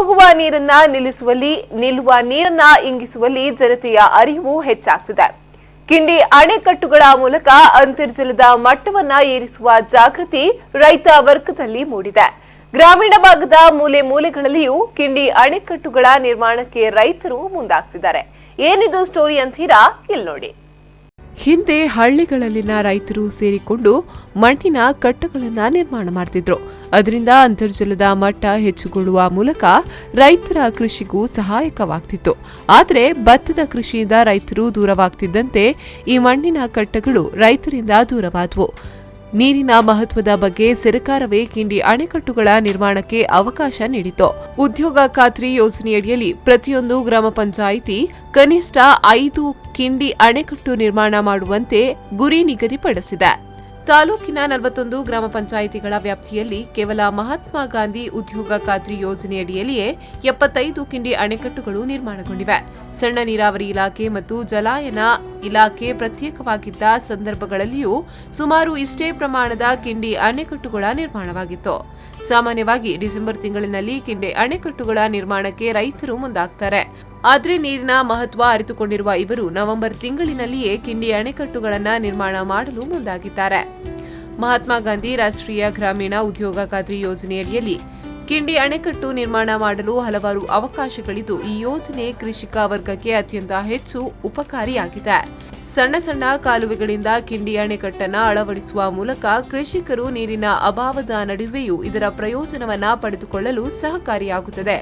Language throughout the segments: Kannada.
ಹೋಗುವ ನೀರನ್ನ ನಿಲ್ಲುವ ನೀರನ್ನ ಇಂಗಿಸುವಲ್ಲಿ ಜನತೆಯ ಅರಿವು ಹೆಚ್ಚಾಗ್ತಿದೆ. ಕಿಂಡಿ ಅಣೆಕಟ್ಟುಗಳ ಮೂಲಕ ಅಂತರ್ಜಲದ ಮಟ್ಟವನ್ನ ಏರಿಸುವ ಜಾಗೃತಿ ರೈತ ವರ್ಗದಲ್ಲಿ ಮೂಡಿದೆ. ಗ್ರಾಮೀಣ ಭಾಗದ ಮೂಲೆ ಮೂಲೆಗಳಲ್ಲಿಯೂ ಕಿಂಡಿ ಅಣೆಕಟ್ಟುಗಳ ನಿರ್ಮಾಣಕ್ಕೆ ರೈತರು ಮುಂದಾಗ್ತಿದ್ದಾರೆ. ಏನಿದು ಸ್ಟೋರಿ ಅಂತೀರಾ? ಇಲ್ಲಿ ನೋಡಿ. ಹಿಂದೆ ಹಳ್ಳಿಗಳಲ್ಲಿನ ರೈತರು ಸೇರಿಕೊಂಡು ಮಣ್ಣಿನ ಕಟ್ಟುಗಳನ್ನು ನಿರ್ಮಾಣ ಮಾಡ್ತಿದ್ರು. ಅದರಿಂದ ಅಂತರ್ಜಲದ ಮಟ್ಟ ಹೆಚ್ಚುಗೊಳ್ಳುವ ಮೂಲಕ ರೈತರ ಕೃಷಿಗೂ ಸಹಾಯಕವಾಗ್ತಿತ್ತು. ಆದರೆ ಭತ್ತದ ಕೃಷಿಯಿಂದ ರೈತರು ದೂರವಾಗ್ತಿದ್ದಂತೆ ಈ ಮಣ್ಣಿನ ಕಟ್ಟೆಗಳು ರೈತರಿಂದ ದೂರವಾದವು. ನೀರಿನ ಮಹತ್ವದ ಬಗ್ಗೆ ಸರ್ಕಾರವೇ ಕಿಂಡಿ ಅಣೆಕಟ್ಟುಗಳ ನಿರ್ಮಾಣಕ್ಕೆ ಅವಕಾಶ ನೀಡಿತು. ಉದ್ಯೋಗ ಖಾತ್ರಿ ಯೋಜನೆಯಡಿಯಲ್ಲಿ ಪ್ರತಿಯೊಂದು ಗ್ರಾಮ ಪಂಚಾಯಿತಿ ಕನಿಷ್ಠ 5 ಕಿಂಡಿ ಅಣೆಕಟ್ಟು ನಿರ್ಮಾಣ ಮಾಡುವಂತೆ ಗುರಿ ನಿಗದಿಪಡಿಸಿದೆ. ತಾಲೂಕಿನ 41 ಗ್ರಾಮ ಪಂಚಾಯಿತಿಗಳ ವ್ಯಾಪ್ತಿಯಲ್ಲಿ ಕೇವಲ ಮಹಾತ್ಮ ಗಾಂಧಿ ಉದ್ಯೋಗ ಖಾತ್ರಿ ಯೋಜನೆಯಡಿಯಲ್ಲಿಯೇ 75 ಕಿಂಡಿ ಅಣೆಕಟ್ಟುಗಳು ನಿರ್ಮಾಣಗೊಂಡಿವೆ. ಸಣ್ಣ ನೀರಾವರಿ ಇಲಾಖೆ ಮತ್ತು ಜಲಾಯನ ಇಲಾಖೆ ಪ್ರತ್ಯೇಕವಾಗಿದ್ದ ಸಂದರ್ಭಗಳಲ್ಲಿಯೂ ಸುಮಾರು ಇಷ್ಟೇ ಪ್ರಮಾಣದ ಕಿಂಡಿ ಅಣೆಕಟ್ಟುಗಳ ನಿರ್ಮಾಣವಾಗಿತ್ತು. ಸಾಮಾನ್ಯವಾಗಿ ಡಿಸೆಂಬರ್ ತಿಂಗಳಿನಲ್ಲಿ ಕಿಂಡಿ ಅಣೆಕಟ್ಟುಗಳ ನಿರ್ಮಾಣಕ್ಕೆ ರೈತರು ಮುಂದಾಗ್ತಾರೆ. ಆದರೆ ನೀರಿನ ಮಹತ್ವ ಅರಿತುಕೊಂಡಿರುವ ಇವರು ನವೆಂಬರ್ ತಿಂಗಳಿನಲ್ಲಿಯೇ ಕಿಂಡಿ ಅಣೆಕಟ್ಟುಗಳನ್ನು ನಿರ್ಮಾಣ ಮಾಡಲು ಮುಂದಾಗಿದ್ದಾರೆ. ಮಹಾತ್ಮ ಗಾಂಧಿ ರಾಷ್ಟ್ರೀಯ ಗ್ರಾಮೀಣ ಉದ್ಯೋಗ ಖಾತ್ರಿ ಯೋಜನೆಯಡಿಯಲ್ಲಿ ಕಿಂಡಿ ಅಣೆಕಟ್ಟು ನಿರ್ಮಾಣ ಮಾಡಲು ಹಲವಾರು ಅವಕಾಶಗಳಿದ್ದು, ಈ ಯೋಜನೆ ಕೃಷಿಕ ವರ್ಗಕ್ಕೆ ಅತ್ಯಂತ ಹೆಚ್ಚು ಉಪಕಾರಿಯಾಗಿದೆ. ಸಣ್ಣ ಸಣ್ಣ ಕಾಲುವೆಗಳಿಂದ ಕಿಂಡಿ ಅಣೆಕಟ್ಟನ್ನು ಅಳವಡಿಸುವ ಮೂಲಕ ಕೃಷಿಕರು ನೀರಿನ ಅಭಾವದ ನಡುವೆಯೂ ಇದರ ಪ್ರಯೋಜನವನ್ನು ಪಡೆದುಕೊಳ್ಳಲು ಸಹಕಾರಿಯಾಗುತ್ತದೆ.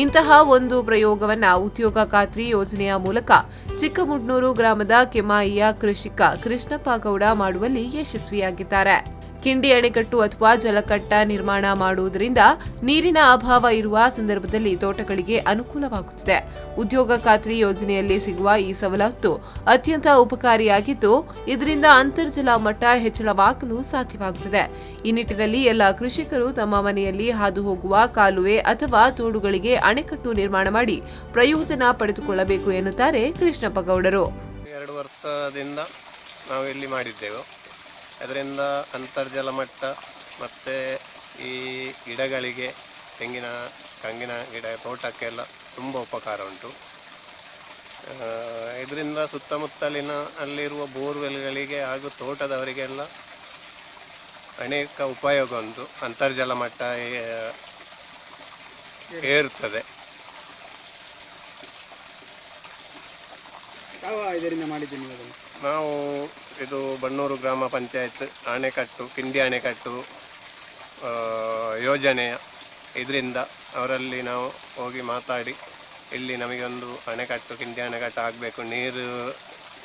ಇಂತಹ ಒಂದು ಪ್ರಯೋಗವನ್ನು ಉದ್ಯೋಗ ಖಾತ್ರಿ ಯೋಜನೆಯ ಮೂಲಕ ಚಿಕ್ಕಮುಡ್ನೂರು ಗ್ರಾಮದ ಕೆಮಾಯಿಯ ಕೃಷಿಕ ಕೃಷ್ಣಪ್ಪ ಗೌಡ ಮಾಡುವಲ್ಲಿ ಯಶಸ್ವಿಯಾಗಿದ್ದಾರೆ. ಕಿಂಡಿ ಅಣೆಕಟ್ಟು ಅಥವಾ ಜಲಕಟ್ಟ ನಿರ್ಮಾಣ ಮಾಡುವುದರಿಂದ ನೀರಿನ ಅಭಾವ ಇರುವ ಸಂದರ್ಭದಲ್ಲಿ ತೋಟಗಳಿಗೆ ಅನುಕೂಲವಾಗುತ್ತದೆ. ಉದ್ಯೋಗ ಖಾತ್ರಿ ಯೋಜನೆಯಲ್ಲಿ ಸಿಗುವ ಈ ಸವಲತ್ತು ಅತ್ಯಂತ ಉಪಕಾರಿಯಾಗಿದ್ದು, ಇದರಿಂದ ಅಂತರ್ಜಲ ಮಟ್ಟ ಹೆಚ್ಚಳವಾಗಲು ಸಾಧ್ಯವಾಗುತ್ತದೆ. ಈ ನಿಟ್ಟಿನಲ್ಲಿ ಎಲ್ಲ ಕೃಷಿಕರು ತಮ್ಮ ಮನೆಯಲ್ಲಿ ಹಾದು ಹೋಗುವ ಕಾಲುವೆ ಅಥವಾ ತೋಡುಗಳಿಗೆ ಅಣೆಕಟ್ಟು ನಿರ್ಮಾಣ ಮಾಡಿ ಪ್ರಯೋಜನ ಪಡೆದುಕೊಳ್ಳಬೇಕು ಎನ್ನುತ್ತಾರೆ ಕೃಷ್ಣಪ್ಪ ಗೌಡರು. 2 ವರ್ಷದಿಂದ ನಾವು ಇಲ್ಲಿ ಮಾಡಿದ್ದೆವು. ಅದರಿಂದ ಅಂತರ್ಜಲ ಮಟ್ಟ ಮತ್ತು ಈ ಗಿಡಗಳಿಗೆ ತೆಂಗಿನ ಗಿಡ ತೋಟಕ್ಕೆಲ್ಲ ತುಂಬ ಉಪಕಾರ ಉಂಟು. ಇದರಿಂದ ಸುತ್ತಮುತ್ತಲಿನ ಅಲ್ಲಿರುವ ಬೋರ್ವೆಲ್ಗಳಿಗೆ ಹಾಗೂ ತೋಟದವರಿಗೆಲ್ಲ ಅನೇಕ ಉಪಯೋಗ ಉಂಟು. ಅಂತರ್ಜಲ ಮಟ್ಟ ಏರುತ್ತದೆ. ನಾವು ಇದು ಬಣ್ಣೂರು ಗ್ರಾಮ ಪಂಚಾಯತ್ ಅಣೆಕಟ್ಟು ಕಿಂಡಿ ಅಣೆಕಟ್ಟು ಯೋಜನೆಯ ಇದರಿಂದ ಅವರಲ್ಲಿ ನಾವು ಹೋಗಿ ಮಾತಾಡಿ ಇಲ್ಲಿ ನಮಗೆ ಒಂದು ಅಣೆಕಟ್ಟು ಕಿಂಡಿ ಅಣೆಕಟ್ಟು ಆಗಬೇಕು, ನೀರು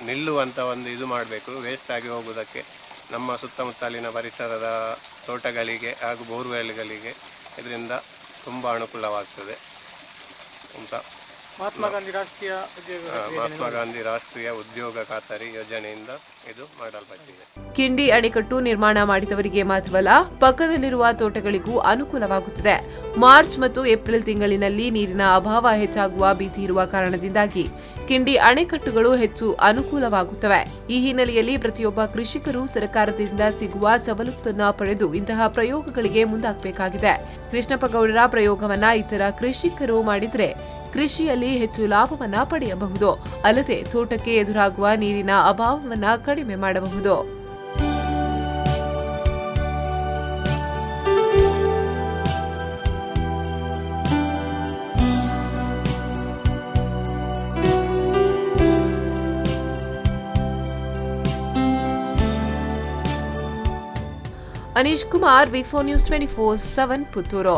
ನಿಲ್ಲುವಂಥ ಒಂದು ಇದು ಮಾಡಬೇಕು, ವೇಸ್ಟ್ ಆಗಿ ಹೋಗುವುದಕ್ಕೆ ನಮ್ಮ ಸುತ್ತಮುತ್ತಲಿನ ಪರಿಸರದ ತೋಟಗಳಿಗೆ ಹಾಗೂ ಬೋರ್ವೆಲ್ಗಳಿಗೆ ಇದರಿಂದ ತುಂಬ ಅನುಕೂಲವಾಗ್ತದೆ ಅಂತ ಮಹಾತ್ಮ ಗಾಂಧಿ ರಾಷ್ಟ್ರೀಯ ಉದ್ಯೋಗ ಖಾತರಿ ಯೋಜನೆಯಿಂದ ಇದು ಮಾಡಲ್ಪಟ್ಟಿದೆ. ಕಿಂಡಿ ಅಣೆಕಟ್ಟು ನಿರ್ಮಾಣ ಮಾಡಿದವರಿಗೆ ಮಾತ್ರವಲ್ಲ, ಪಕ್ಕದಲ್ಲಿರುವ ತೋಟಗಳಿಗೂ ಅನುಕೂಲವಾಗುತ್ತದೆ. ಮಾರ್ಚ್ ಮತ್ತು ಏಪ್ರಿಲ್ ತಿಂಗಳಿನಲ್ಲಿ ನೀರಿನ ಅಭಾವ ಹೆಚ್ಚಾಗುವ ಭೀತಿ ಇರುವ ಕಾರಣದಿಂದಾಗಿ ಕಿಂಡಿ ಅಣೆಕಟ್ಟುಗಳು ಹೆಚ್ಚು ಅನುಕೂಲವಾಗುತ್ತವೆ. ಈ ಹಿನ್ನೆಲೆಯಲ್ಲಿ ಪ್ರತಿಯೊಬ್ಬ ಕೃಷಿಕರು ಸರ್ಕಾರದಿಂದ ಸಿಗುವ ಸವಲತ್ತನ್ನು ಪಡೆದು ಇಂತಹ ಪ್ರಯೋಗಗಳಿಗೆ ಮುಂದಾಗಬೇಕಾಗಿದೆ. ಕೃಷ್ಣಪ್ಪ ಗೌಡರ ಪ್ರಯೋಗವನ್ನ ಇತರ ಕೃಷಿಕರು ಮಾಡಿದರೆ ಕೃಷಿಯಲ್ಲಿ ಹೆಚ್ಚು ಲಾಭವನ್ನ ಪಡೆಯಬಹುದು. ಅಲ್ಲದೆ ತೋಟಕ್ಕೆ ಎದುರಾಗುವ ನೀರಿನ ಅಭಾವವನ್ನ ಕಡಿಮೆ ಮಾಡಬಹುದು. Anish Kumar, V4 News 24/7 Puttur.